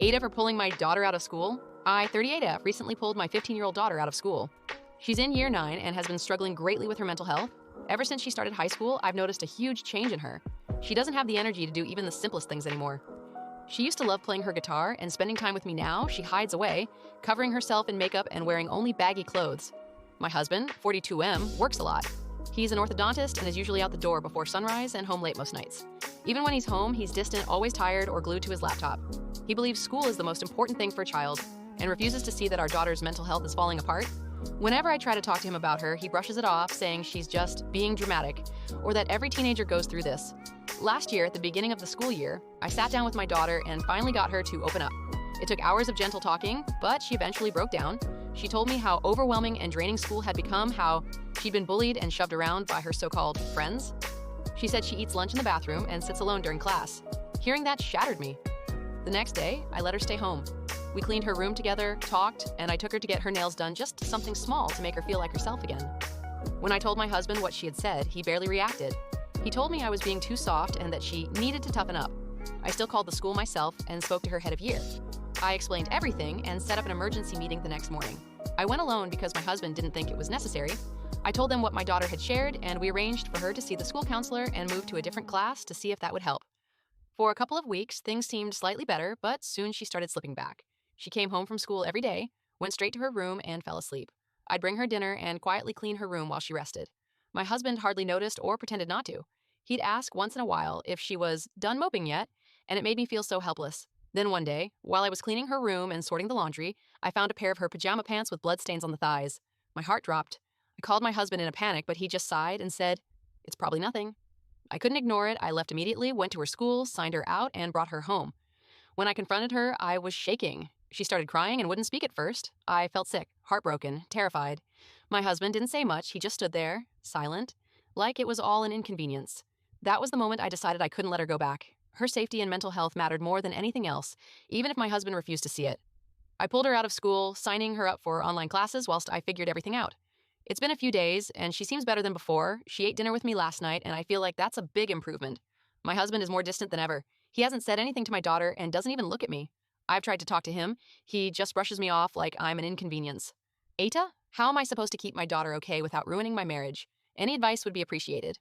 8 for pulling my daughter out of school. I, 38F, recently pulled my 15-year-old daughter out of school. She's in year 9 and has been struggling greatly with her mental health. Ever since she started high school, I've noticed a huge change in her. She doesn't have the energy to do even the simplest things anymore. She used to love playing her guitar, and spending time with me now, she hides away, covering herself in makeup and wearing only baggy clothes. My husband, 42M, works a lot. He's an orthodontist and is usually out the door before sunrise and home late most nights. Even when he's home, he's distant, always tired, or glued to his laptop. He believes school is the most important thing for a child and refuses to see that our daughter's mental health is falling apart. Whenever I try to talk to him about her, he brushes it off, saying she's just being dramatic, or that every teenager goes through this. Last year, at the beginning of the school year, I sat down with my daughter and finally got her to open up. It took hours of gentle talking, but she eventually broke down. She told me how overwhelming and draining school had become, how she'd been bullied and shoved around by her so-called friends. She said she eats lunch in the bathroom and sits alone during class. Hearing that shattered me. The next day, I let her stay home. We cleaned her room together, talked, and I took her to get her nails done, just something small to make her feel like herself again. When I told my husband what she had said, he barely reacted. He told me I was being too soft and that she needed to toughen up. I still called the school myself and spoke to her head of year. I explained everything and set up an emergency meeting the next morning. I went alone because my husband didn't think it was necessary. I told them what my daughter had shared, and we arranged for her to see the school counselor and move to a different class to see if that would help. For a couple of weeks, things seemed slightly better, but soon she started slipping back. She came home from school every day, went straight to her room, and fell asleep. I'd bring her dinner and quietly clean her room while she rested. My husband hardly noticed or pretended not to. He'd ask once in a while if she was done moping yet, and it made me feel so helpless. Then one day, while I was cleaning her room and sorting the laundry, I found a pair of her pajama pants with bloodstains on the thighs. My heart dropped. I called my husband in a panic, but he just sighed and said, "It's probably nothing." I couldn't ignore it. I left immediately, went to her school, signed her out, and brought her home. When I confronted her, I was shaking. She started crying and wouldn't speak at first. I felt sick, heartbroken, terrified. My husband didn't say much. He just stood there, silent, like it was all an inconvenience. That was the moment I decided I couldn't let her go back. Her safety and mental health mattered more than anything else, even if my husband refused to see it. I pulled her out of school, signing her up for online classes whilst I figured everything out. It's been a few days, and she seems better than before. She ate dinner with me last night, and I feel like that's a big improvement. My husband is more distant than ever. He hasn't said anything to my daughter and doesn't even look at me. I've tried to talk to him. He just brushes me off like I'm an inconvenience. Eta, how am I supposed to keep my daughter okay without ruining my marriage? Any advice would be appreciated.